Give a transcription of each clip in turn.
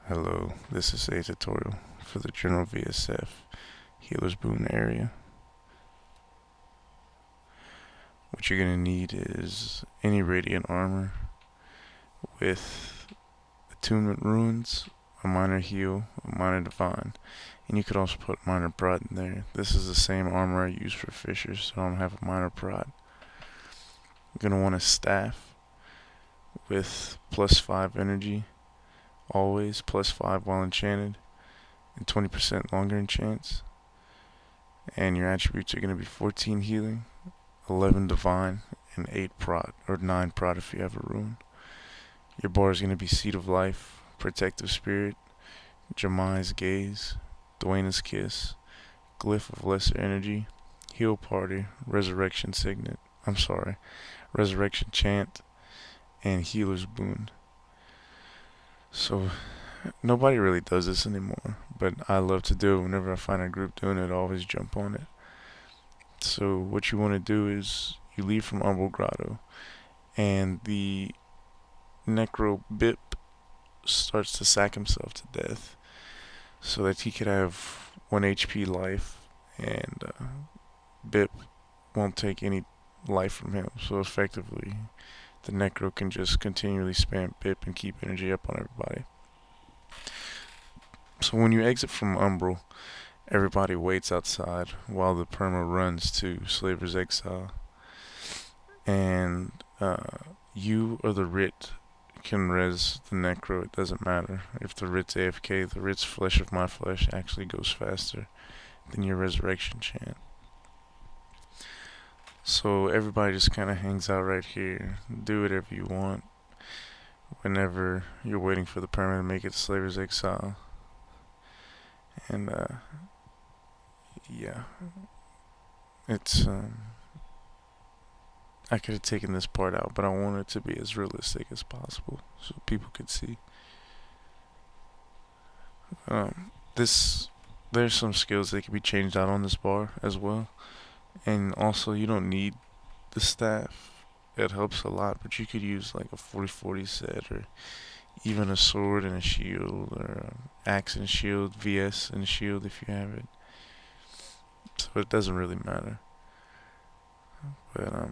Hello, this is a tutorial for the general VSF Healer's Boon area. What you're going to need is any radiant armor with attunement runes, a minor heal, a minor divine, and you could also put minor prod in there. This is the same armor I use for fishers, so I don't have a minor prod. You're going to want a staff with plus 5 energy, always plus 5 while enchanted, and 20% longer enchants. And your attributes are going to be 14 healing, 11 divine, and 8 prot, or 9 prot if you have a rune. Your bar is going to be Seed of Life, Protective Spirit, Jamai's Gaze, Dwayna's Kiss, Glyph of Lesser Energy, Heal Party, Resurrection Signet, Resurrection Chant, and Healer's Boon. So, nobody really does this anymore, but I love to do it. Whenever I find a group doing it, I always jump on it. So what you want to do is you leave from Umbral Grotto, and the Necro Bip starts to sack himself to death so that he could have 1 HP life, and Bip won't take any life from him. So effectively, the Necro can just continually spam Bip and keep energy up on everybody. So when you exit from Umbral, everybody waits outside while the perma runs to Slaver's Exile. And you or the Writ can res the Necro. It doesn't matter. If the Writ's AFK, the Writ's Flesh of My Flesh actually goes faster than your Resurrection Chant. So everybody just kind of hangs out right here. Do whatever you want whenever you're waiting for the perma to make it to Slaver's Exile. And yeah, it's I could have taken this part out, but I wanted it to be as realistic as possible so people could see. This there's some skills that can be changed out on this bar as well, and also you don't need the staff. It helps a lot, but you could use like a 40-40 set, or even a sword and a shield, or axe and shield, VS and shield if you have it. So it doesn't really matter. But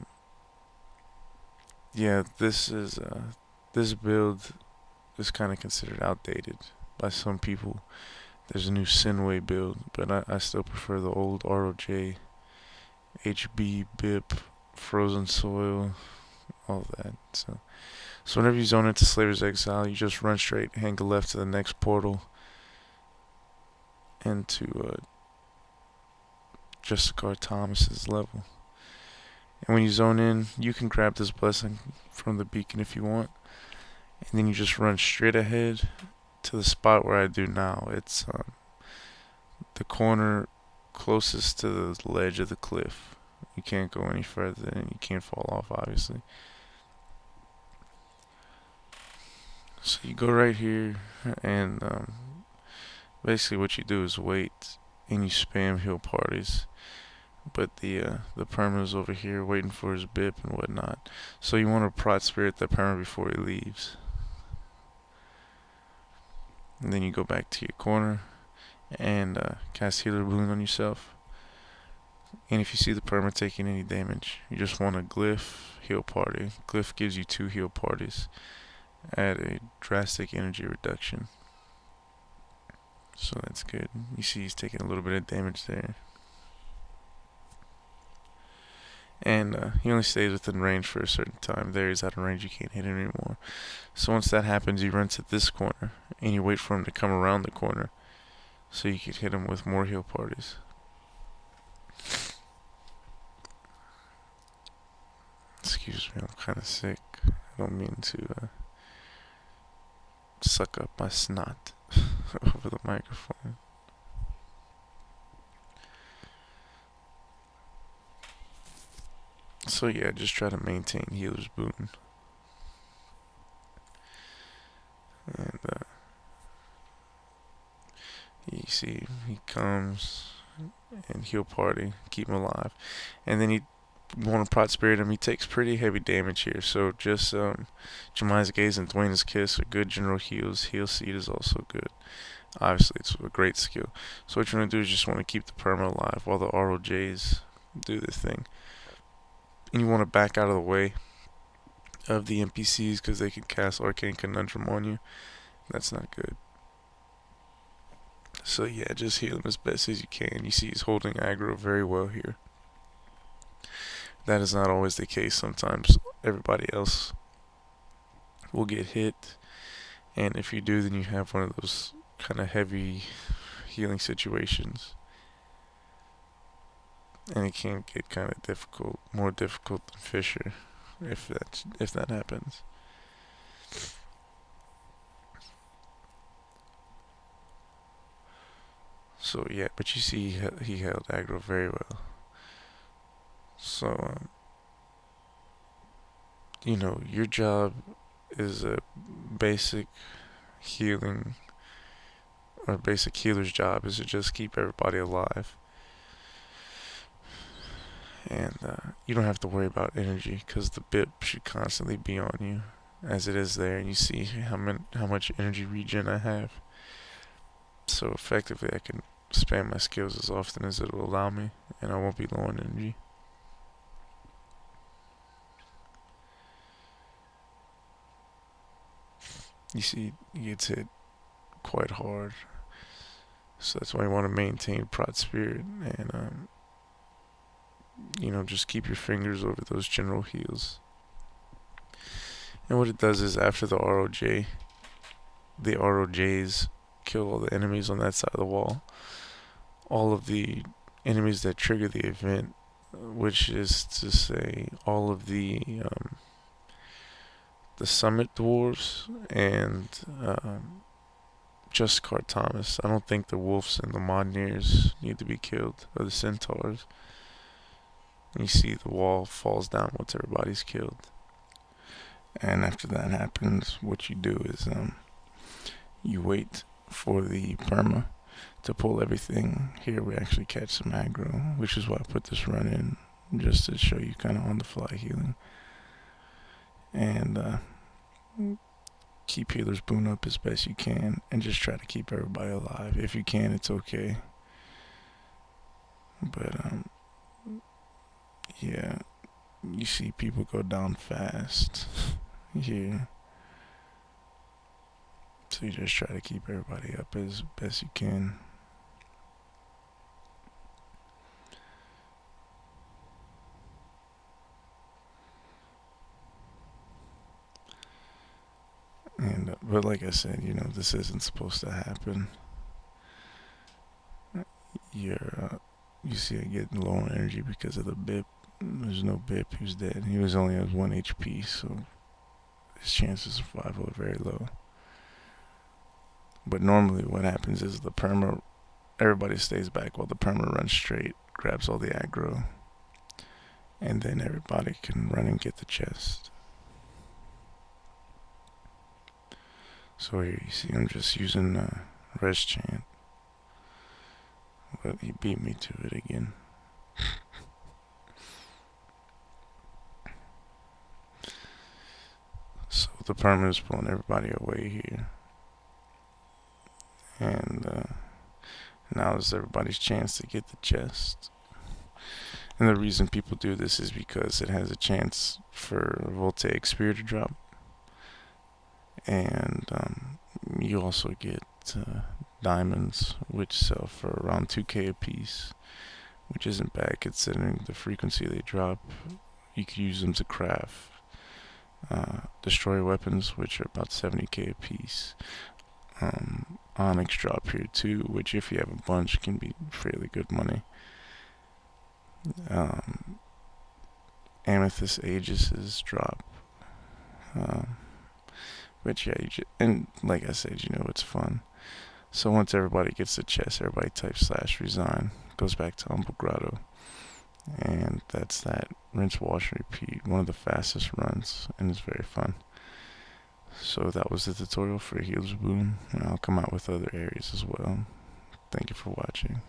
yeah, this build is kind of considered outdated by some people. There's a new Sinway build, but I still prefer the old ROJ, HB, BIP, Frozen Soil, all that. So whenever you zone into Slaver's Exile, you just run straight, hang a left to the next portal, and to Justicar Thomas's level. And when you zone in, you can grab this blessing from the beacon if you want, and then you just run straight ahead to the spot where I do now. It's the corner closest to the ledge of the cliff. You can't go any further, and you can't fall off, obviously. So you go right here, and basically what you do is wait, and you spam heal parties. But the perma's over here waiting for his bip and whatnot. So you want to prot spirit that perma before he leaves. And then you go back to your corner and cast Healer Boon on yourself. And if you see the perma taking any damage, you just want a Glyph heal party. Glyph gives you 2 heal parties at a drastic energy reduction. So that's good. You see he's taking a little bit of damage there. And he only stays within range for a certain time. There he's out of range, you can't hit him anymore. So once that happens, you run to this corner, and you wait for him to come around the corner, so you can hit him with more heal parties. Excuse me, I'm kind of sick. I don't mean to suck up my snot over the microphone. So yeah, just try to maintain Healer's Boon. And you see, he comes and heal party, keep him alive. And then he want to prot spirit him. He takes pretty heavy damage here, so just Jemiah's Gaze and Dwayne's Kiss are good general heals. Heal Seed is also good. Obviously, it's a great skill. So what you want to do is just want to keep the perma alive while the ROJs do their thing. And you want to back out of the way of the NPCs because they can cast Arcane Conundrum on you. That's not good. So yeah, just heal him as best as you can. You see he's holding aggro very well here. That is not always the case. Sometimes everybody else will get hit. And if you do, then you have one of those kind of heavy healing situations. And it can get kind of difficult, more difficult than Fisher, if that happens. So yeah, but you see he held aggro very well. So you know, your job is a basic healing, or basic healer's job is to just keep everybody alive. And you don't have to worry about energy because the bip should constantly be on you as it is there. And you see how much energy regen I have. So effectively I can spam my skills as often as it will allow me, and I won't be low on energy. You see he gets hit quite hard. So that's why you want to maintain Prot Spirit and you know, just keep your fingers over those general heals. And what it does is after the ROJs kill all the enemies on that side of the wall, all of the enemies that trigger the event, which is to say all of the Summit Dwarves and just Thomas. I don't think the Wolves and the Modniers need to be killed, or the Centaurs. You see the wall falls down once everybody's killed. And after that happens, what you do is you wait for the perma to pull everything. Here we actually catch some aggro, which is why I put this run in, just to show you kind of on the fly healing. And keep healer's boon up as best you can, and just try to keep everybody alive. If you can, it's okay. But yeah, you see people go down fast here. So you just try to keep everybody up as best you can. And but like I said, you know, this isn't supposed to happen. You see it getting low on energy because of the bip. There's no bip. He was dead. He was only at 1 HP, so his chances of survival are very low. But normally what happens is the perma, everybody stays back while the perma runs straight, grabs all the aggro, and then everybody can run and get the chest. So here you see I'm just using Res Chant, but he beat me to it again. So the perma is pulling everybody away here. And now is everybody's chance to get the chest. And the reason people do this is because it has a chance for Voltaic Spear to drop. And you also get diamonds, which sell for around 2k a piece, which isn't bad considering the frequency they drop. You could use them to craft destroyer weapons, which are about 70k a piece. Onyx drop here too, which if you have a bunch can be fairly good money. Amethyst Aegis's drop. But yeah, and like I said, you know, it's fun. So once everybody gets the chest, everybody types /resign, goes back to Humble Grotto. And that's that. Rinse, wash, repeat. One of the fastest runs, and it's very fun. So that was the tutorial for Healer's Boon, and I'll come out with other areas as well. Thank you for watching.